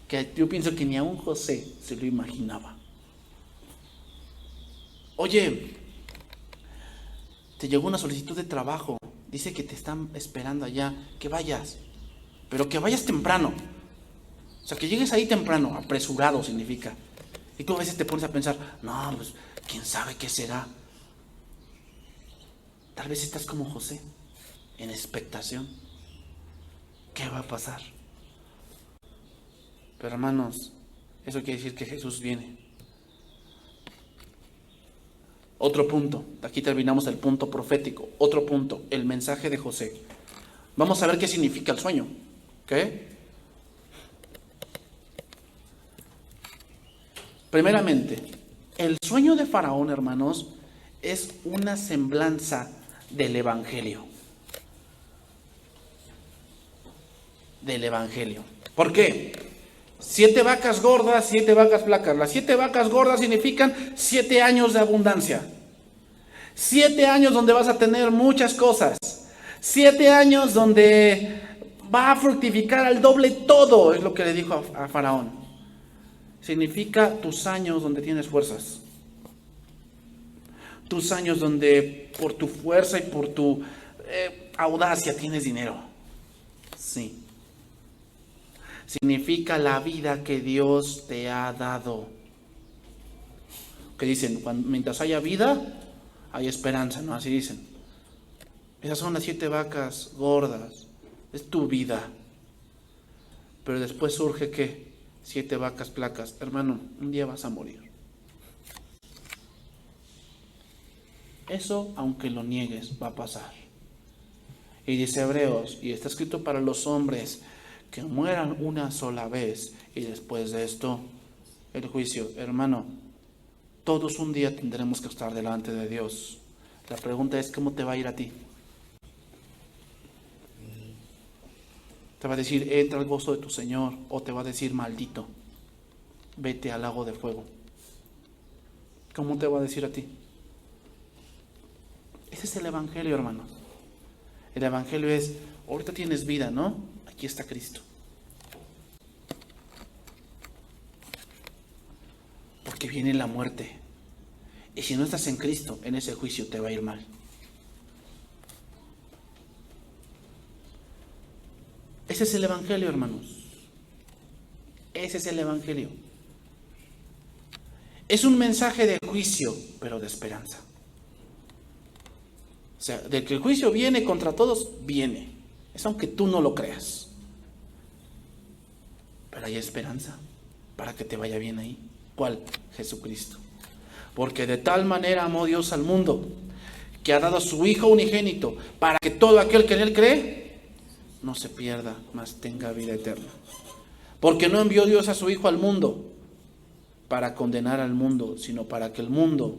que yo pienso que ni aún José se lo imaginaba. Oye, te llegó una solicitud de trabajo, dice que te están esperando allá, que vayas, pero que vayas temprano. O sea, que llegues ahí temprano, apresurado significa. Y tú a veces te pones a pensar, no, pues, ¿quién sabe qué será? Tal vez estás como José, en expectación. ¿Qué va a pasar? Pero hermanos, eso quiere decir que Jesús viene. Otro punto, aquí terminamos el punto profético. Otro punto, el mensaje de José. Vamos a ver qué significa el sueño. ¿Qué? Primeramente, el sueño de Faraón, hermanos, es una semblanza del Evangelio. Del Evangelio. ¿Por qué? 7 vacas gordas, 7 vacas flacas. Las 7 vacas gordas significan 7 años de abundancia. 7 años donde vas a tener muchas cosas. 7 años donde va a fructificar al doble todo, es lo que le dijo a Faraón. Significa tus años donde tienes fuerzas. Tus años donde por tu fuerza y por tu audacia tienes dinero. Sí. Significa la vida que Dios te ha dado. Que dicen, mientras haya vida, hay esperanza, ¿no? Así dicen. Esas son las 7 vacas gordas. Es tu vida. Pero después surge ¿qué? 7 vacas flacas. Hermano, un día vas a morir. Eso, aunque lo niegues, va a pasar. Y dice Hebreos, y está escrito para los hombres, que mueran una sola vez y después de esto el juicio. Hermano, todos un día tendremos que estar delante de Dios. La pregunta es, ¿cómo te va a ir a ti? ¿Te va a decir, entra al gozo de tu Señor? ¿O te va a decir, maldito, vete al lago de fuego? ¿Cómo te va a decir a ti? Ese es el Evangelio, hermanos. El Evangelio es, ahorita tienes vida, ¿no? Aquí está Cristo. Porque viene la muerte. Y si no estás en Cristo, en ese juicio te va a ir mal. Ese es el Evangelio, hermanos. Ese es el Evangelio. Es un mensaje de juicio, pero de esperanza. O sea, de que el juicio viene contra todos, viene. Es aunque tú no lo creas. Pero hay esperanza para que te vaya bien ahí. ¿Cuál? Jesucristo. Porque de tal manera amó Dios al mundo, que ha dado a su Hijo unigénito, para que todo aquel que en Él cree, no se pierda, mas tenga vida eterna. Porque no envió Dios a su Hijo al mundo, para condenar al mundo, sino para que el mundo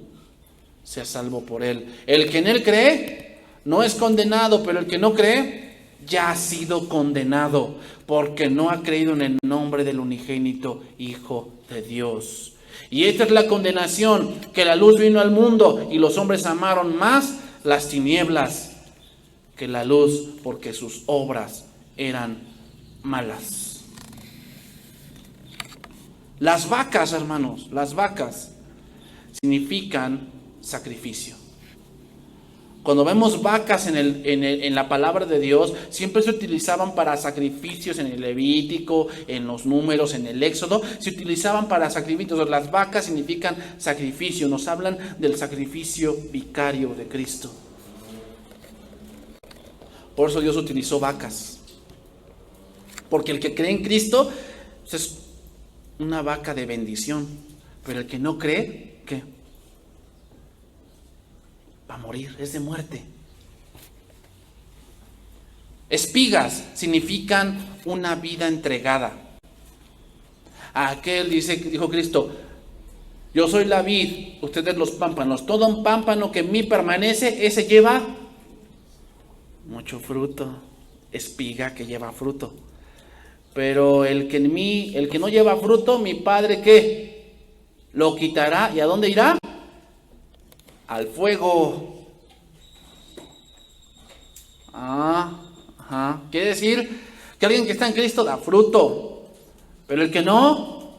sea salvo por Él. El que en Él cree, no es condenado, pero el que no cree, ya ha sido condenado, porque no ha creído en el nombre del unigénito Hijo de Dios. Y esta es la condenación, que la luz vino al mundo y los hombres amaron más las tinieblas que la luz, porque sus obras eran malas. Las vacas, hermanos, las vacas significan sacrificio. Cuando vemos vacas en la palabra de Dios, siempre se utilizaban para sacrificios en el Levítico, en los Números, en el Éxodo, se utilizaban para sacrificios. Las vacas significan sacrificio, nos hablan del sacrificio vicario de Cristo. Por eso Dios utilizó vacas. Porque el que cree en Cristo es una vaca de bendición, pero el que no cree, ¿qué? Va a morir, es de muerte. Espigas significan una vida entregada. Aquel dijo Cristo, yo soy la vid, ustedes los pámpanos. Todo un pámpano que en mí permanece, ese lleva mucho fruto. Espiga que lleva fruto. Pero el que en mí, el que no lleva fruto, mi Padre, ¿qué? Lo quitará. ¿Y a dónde irá? Al fuego. Quiere decir que alguien que está en Cristo da fruto, pero el que no,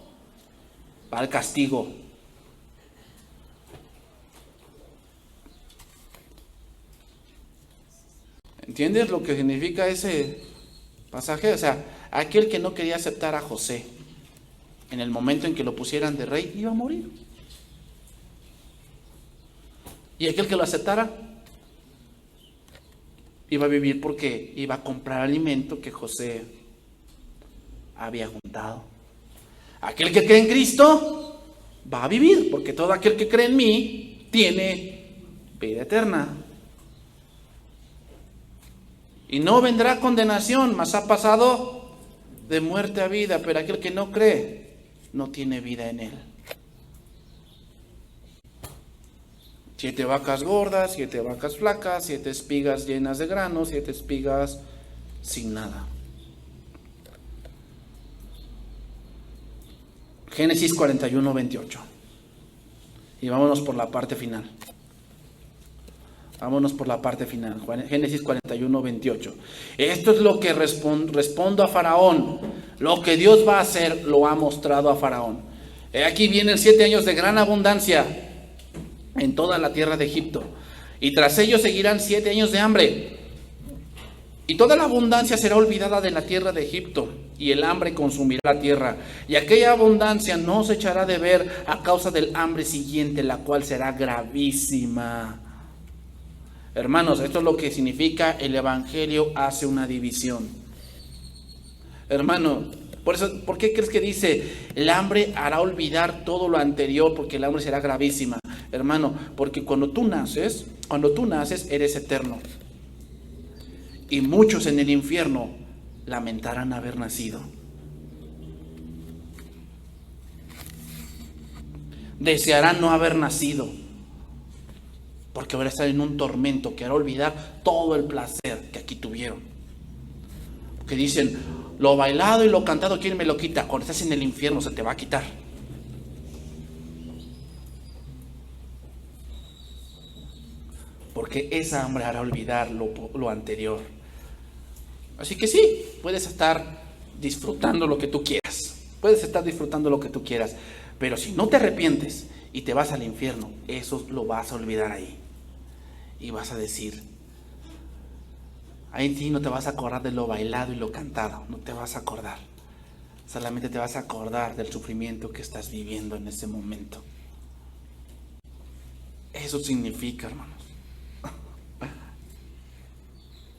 va al castigo. ¿Entiendes lo que significa ese pasaje? O sea, aquel que no quería aceptar a José, en el momento en que lo pusieran de rey, iba a morir. Y aquel que lo aceptara, iba a vivir porque iba a comprar alimento que José había juntado. Aquel que cree en Cristo va a vivir, porque todo aquel que cree en mí tiene vida eterna. Y no vendrá condenación, mas ha pasado de muerte a vida, pero aquel que no cree no tiene vida en él. 7 vacas gordas, 7 vacas flacas, 7 espigas llenas de grano, 7 espigas sin nada. Génesis 41, 28. Y vámonos por la parte final. Génesis 41, 28. Esto es lo que respondo a Faraón. Lo que Dios va a hacer lo ha mostrado a Faraón. Aquí vienen 7 años de gran abundancia en toda la tierra de Egipto. Y tras ellos seguirán 7 años de hambre. Y toda la abundancia será olvidada de la tierra de Egipto, y el hambre consumirá la tierra. Y aquella abundancia no se echará de ver a causa del hambre siguiente, la cual será gravísima. Hermanos, esto es lo que significa el evangelio hace una división. Hermano, ¿por qué crees que dice el hambre hará olvidar todo lo anterior? Porque el hambre será gravísima. Hermano, porque cuando tú naces eres eterno. Y muchos en el infierno lamentarán haber nacido. Desearán no haber nacido, porque van a estar en un tormento que hará olvidar todo el placer que aquí tuvieron. Porque dicen, lo bailado y lo cantado, ¿quién me lo quita? Cuando estás en el infierno se te va a quitar. Porque esa hambre hará olvidar lo anterior. Así que sí, puedes estar disfrutando lo que tú quieras. Pero si no te arrepientes y te vas al infierno, eso lo vas a olvidar ahí. Y vas a decir, ahí sí no te vas a acordar de lo bailado y lo cantado. No te vas a acordar. Solamente te vas a acordar del sufrimiento que estás viviendo en ese momento. Eso significa, hermanos.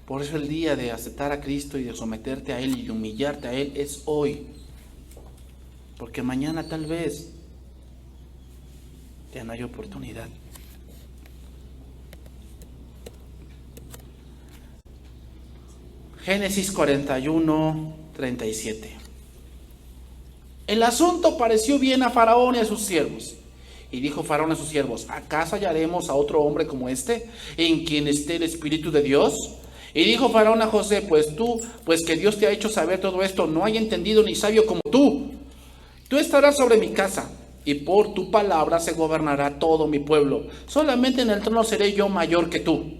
Por eso el día de aceptar a Cristo y de someterte a Él y de humillarte a Él es hoy. Porque mañana tal vez ya no hay oportunidad. Génesis 41, 37. El asunto pareció bien a Faraón y a sus siervos. Y dijo Faraón a sus siervos, ¿acaso hallaremos a otro hombre como este, en quien esté el Espíritu de Dios? Y dijo Faraón a José, pues que Dios te ha hecho saber todo esto, no hay entendido ni sabio como tú. Tú estarás sobre mi casa, y por tu palabra se gobernará todo mi pueblo. Solamente en el trono seré yo mayor que tú.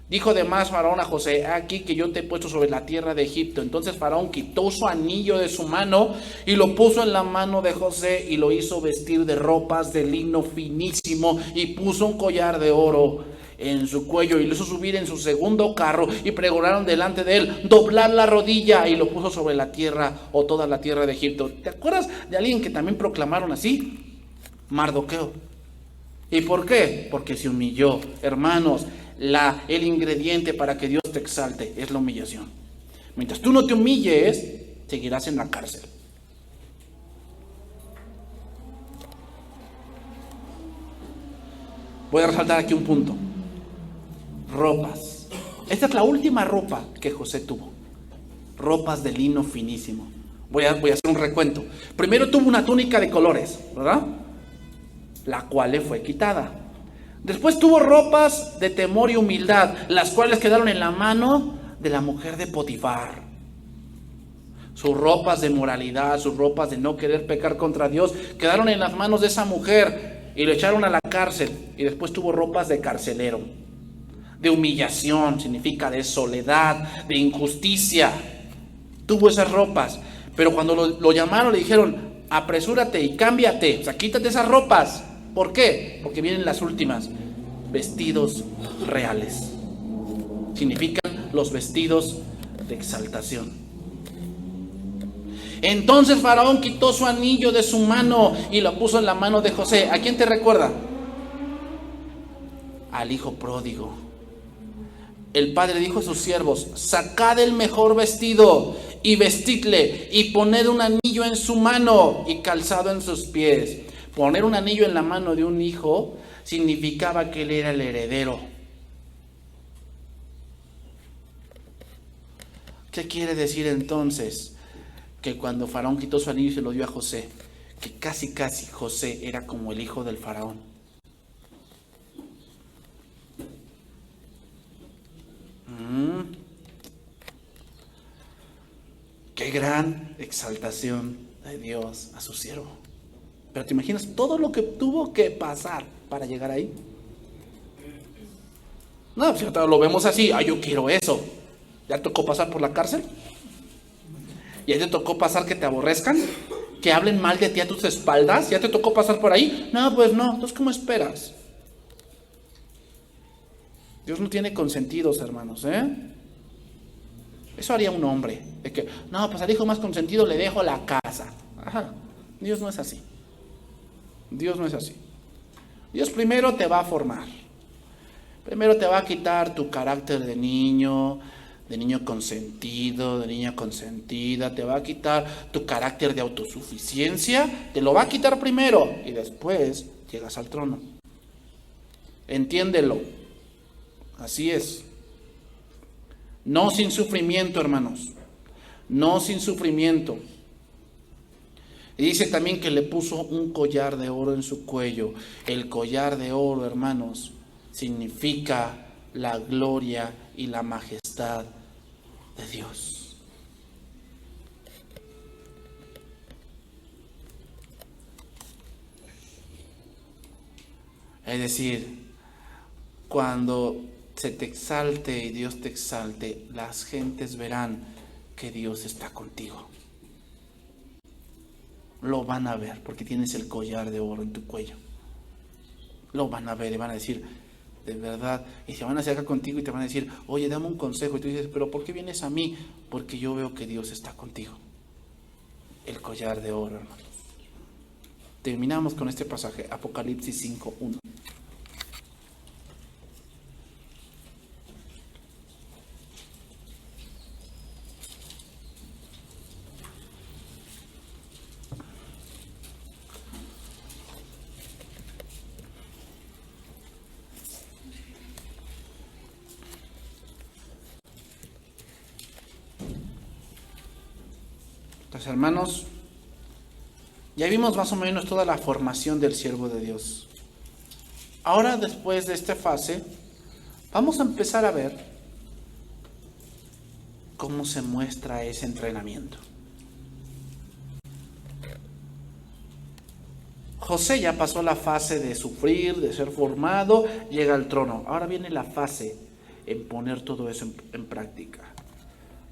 Dijo además Faraón a José, aquí que yo te he puesto sobre la tierra de Egipto. Entonces Faraón quitó su anillo de su mano y lo puso en la mano de José y lo hizo vestir de ropas de lino finísimo y puso un collar de oro en su cuello y lo hizo subir en su segundo carro y pregonaron delante de él doblar la rodilla y lo puso sobre la tierra o toda la tierra de Egipto. ¿Te acuerdas de alguien que también proclamaron así? Mardoqueo. ¿Y por qué? Porque se humilló. Hermanos, el ingrediente para que Dios te exalte es la humillación. Mientras tú no te humilles, seguirás en la cárcel. Voy a resaltar aquí un punto. Ropas. Esta es la última ropa que José tuvo. Ropas de lino finísimo. Voy a hacer un recuento. Primero tuvo una túnica de colores, ¿verdad? La cual le fue quitada. Después tuvo ropas de temor y humildad, las cuales quedaron en la mano de la mujer de Potifar. Sus ropas de moralidad, sus ropas de no querer pecar contra Dios, quedaron en las manos de esa mujer y lo echaron a la cárcel. Y después tuvo ropas de carcelero, de humillación, significa de soledad, de injusticia. Tuvo esas ropas. Pero cuando lo llamaron le dijeron, apresúrate y cámbiate, o sea, quítate esas ropas. ¿Por qué? Porque vienen las últimas. Vestidos reales. Significan los vestidos de exaltación. Entonces Faraón quitó su anillo de su mano y lo puso en la mano de José. ¿A quién te recuerda? Al hijo pródigo. El padre dijo a sus siervos, sacad el mejor vestido y vestidle y poned un anillo en su mano y calzado en sus pies. Poner un anillo en la mano de un hijo significaba que él era el heredero. ¿Qué quiere decir entonces? Que cuando Faraón quitó su anillo y se lo dio a José, que casi José era como el hijo del Faraón. Qué gran exaltación de Dios a su siervo. Pero ¿te imaginas todo lo que tuvo que pasar para llegar ahí? No, pues lo vemos así, yo quiero eso. ¿Ya te tocó pasar por la cárcel? ¿Ya te tocó pasar que te aborrezcan? ¿Que hablen mal de ti a tus espaldas? ¿Ya te tocó pasar por ahí? No, pues no. Entonces, ¿cómo esperas? Dios no tiene consentidos, hermanos, Eso haría un hombre. De que, no, pues al hijo más consentido le dejo la casa. Ajá. Dios no es así. Dios no es así. Dios primero te va a formar. Primero te va a quitar tu carácter de niño consentido, de niña consentida. Te va a quitar tu carácter de autosuficiencia. Te lo va a quitar primero y después llegas al trono. Entiéndelo. Así es. No sin sufrimiento, hermanos. No sin sufrimiento. Y dice también que le puso un collar de oro en su cuello. El collar de oro, hermanos, significa la gloria y la majestad de Dios. Es decir, cuando se te exalte y Dios te exalte, las gentes verán que Dios está contigo. Lo van a ver porque tienes el collar de oro en tu cuello. Lo van a ver y van a decir, de verdad, y se van a acercar contigo y te van a decir, oye, dame un consejo. Y tú dices, pero ¿por qué vienes a mí? Porque yo veo que Dios está contigo. El collar de oro, hermanos. Terminamos con este pasaje, Apocalipsis 5:1. Entonces, hermanos, ya vimos más o menos toda la formación del siervo de Dios. Ahora, después de esta fase, vamos a empezar a ver cómo se muestra ese entrenamiento. José ya pasó la fase de sufrir, de ser formado, llega al trono. Ahora viene la fase en poner todo eso en práctica,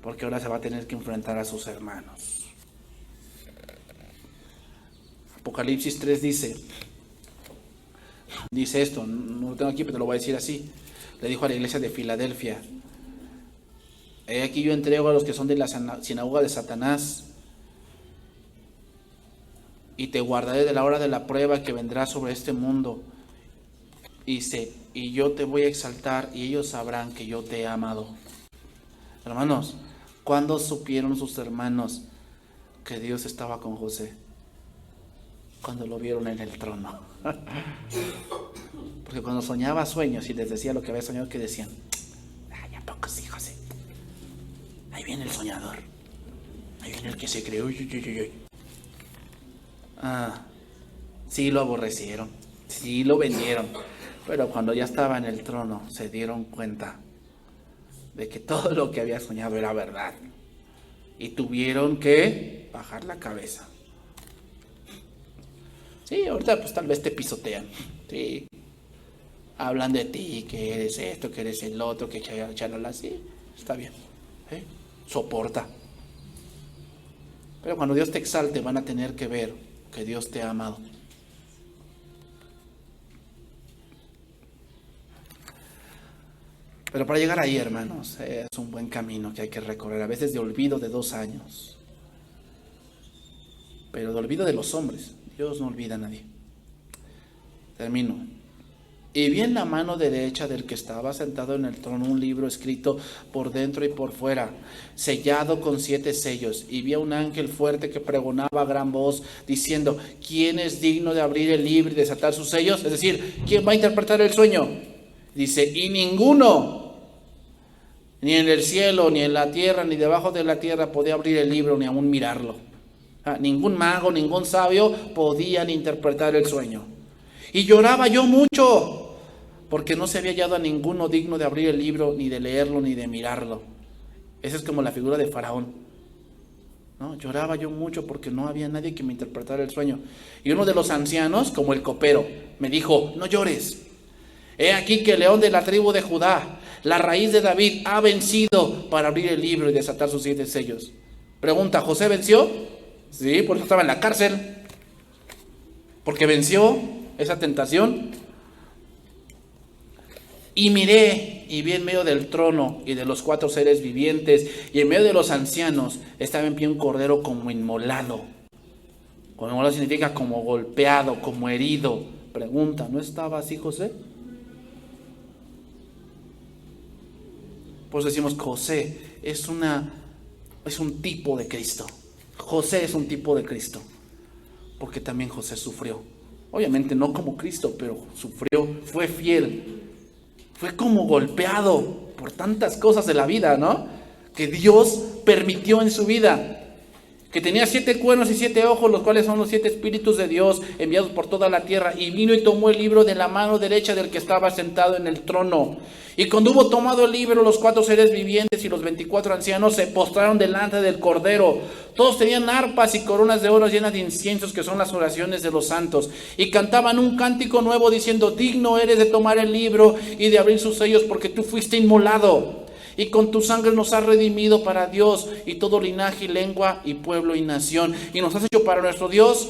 porque ahora se va a tener que enfrentar a sus hermanos. Apocalipsis 3 dice esto, no lo tengo aquí, pero te lo voy a decir así. Le dijo a la iglesia de Filadelfia: he aquí yo entrego a los que son de la sinagoga de Satanás, y te guardaré de la hora de la prueba que vendrá sobre este mundo. Y yo te voy a exaltar, y ellos sabrán que yo te he amado. Hermanos, ¿cuándo supieron sus hermanos que Dios estaba con José? Cuando lo vieron en el trono. Porque cuando soñaba sueños y les decía lo que había soñado, que decían: ay, ¿a poco sí, José? Ahí viene el soñador. Ahí viene el que se creó. Sí lo aborrecieron, sí lo vendieron, pero cuando ya estaba en el trono se dieron cuenta de que todo lo que había soñado era verdad. y tuvieron que bajar la cabeza. Sí, ahorita pues tal vez te pisotean, sí, hablan de ti, que eres esto, que eres el otro, que chalala, sí, está bien, soporta. Pero cuando Dios te exalte van a tener que ver que Dios te ha amado. Pero para llegar ahí, hermanos, es un buen camino que hay que recorrer, a veces de olvido de 2 años, pero de olvido de los hombres. Dios no olvida a nadie. Termino. Y vi en la mano derecha del que estaba sentado en el trono un libro escrito por dentro y por fuera, sellado con 7 sellos. Y vi a un ángel fuerte que pregonaba a gran voz, diciendo: ¿quién es digno de abrir el libro y desatar sus sellos? Es decir, ¿quién va a interpretar el sueño? Dice: y ninguno, ni en el cielo, ni en la tierra, ni debajo de la tierra, podía abrir el libro, ni aún mirarlo. Ningún mago, ningún sabio podían interpretar el sueño. Y lloraba yo mucho, porque no se había hallado a ninguno digno de abrir el libro, ni de leerlo, ni de mirarlo. Esa es como la figura de Faraón, ¿no? Lloraba yo mucho porque no había nadie que me interpretara el sueño. Y uno de los ancianos, como el copero, me dijo: no llores. He aquí que el león de la tribu de Judá, la raíz de David, ha vencido para abrir el libro y desatar sus 7 sellos. Pregunta: ¿José venció? Sí, por eso estaba en la cárcel, porque venció esa tentación. Y miré y vi en medio del trono y de los 4 seres vivientes y en medio de los ancianos estaba en pie un cordero como inmolado. Como inmolado significa como golpeado, como herido. Pregunta: ¿no estaba así José? Pues decimos, José es un tipo de Cristo. José es un tipo de Cristo, porque también José sufrió. Obviamente no como Cristo, pero sufrió, fue fiel. Fue como golpeado por tantas cosas de la vida, ¿no? Que Dios permitió en su vida. Que tenía 7 cuernos y 7 ojos, los cuales son los 7 espíritus de Dios enviados por toda la tierra. Y vino y tomó el libro de la mano derecha del que estaba sentado en el trono. Y cuando hubo tomado el libro, los 4 seres vivientes y los 24 ancianos se postraron delante del Cordero. Todos tenían arpas y coronas de oro llenas de inciensos, que son las oraciones de los santos. Y cantaban un cántico nuevo diciendo: digno eres de tomar el libro y de abrir sus sellos, porque tú fuiste inmolado. Y con tu sangre nos has redimido para Dios y todo linaje y lengua y pueblo y nación. Y nos has hecho para nuestro Dios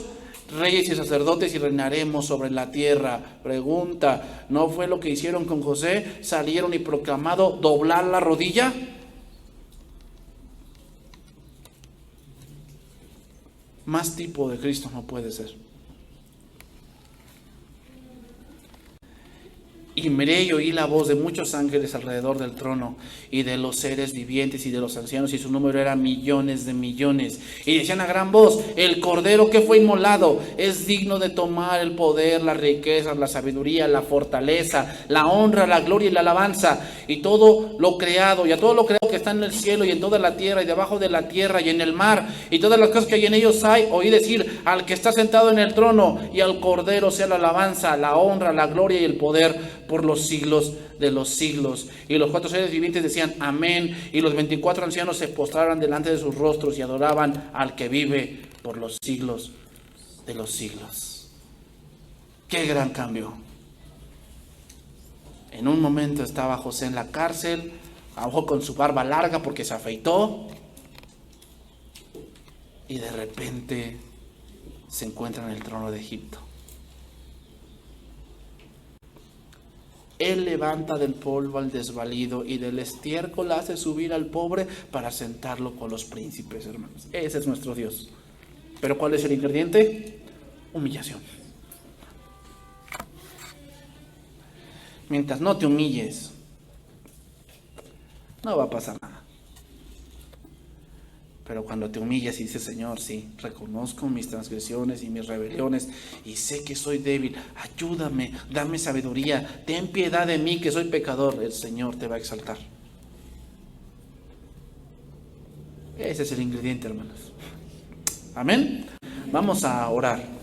reyes y sacerdotes y reinaremos sobre la tierra. Pregunta: ¿no fue lo que hicieron con José? ¿Salieron y proclamado doblar la rodilla? Más tipo de Cristo no puede ser. Y miré y oí la voz de muchos ángeles alrededor del trono y de los seres vivientes y de los ancianos, y su número era millones de millones. Y decían a gran voz: el Cordero que fue inmolado es digno de tomar el poder, las riquezas, la sabiduría, la fortaleza, la honra, la gloria y la alabanza. Y todo lo creado, y a todo lo creado que está en el cielo y en toda la tierra y debajo de la tierra y en el mar, y todas las cosas que hay en ellos hay, oí decir: al que está sentado en el trono y al Cordero sea la alabanza, la honra, la gloria y el poder por los siglos de los siglos. Y los 4 seres vivientes decían: amén. Y los 24 ancianos se postraron delante de sus rostros y adoraban al que vive por los siglos de los siglos. ¡Qué gran cambio! En un momento estaba José en la cárcel, abajo con su barba larga porque se afeitó, y de repente se encuentra en el trono de Egipto. Él levanta del polvo al desvalido y del estiércol hace subir al pobre para sentarlo con los príncipes, hermanos. Ese es nuestro Dios. ¿Pero cuál es el ingrediente? Humillación. Mientras no te humilles, no va a pasar nada. Pero cuando te humillas y dices: Señor, sí, reconozco mis transgresiones y mis rebeliones y sé que soy débil, ayúdame, dame sabiduría, ten piedad de mí que soy pecador, el Señor te va a exaltar. Ese es el ingrediente, hermanos. Amén. Vamos a orar.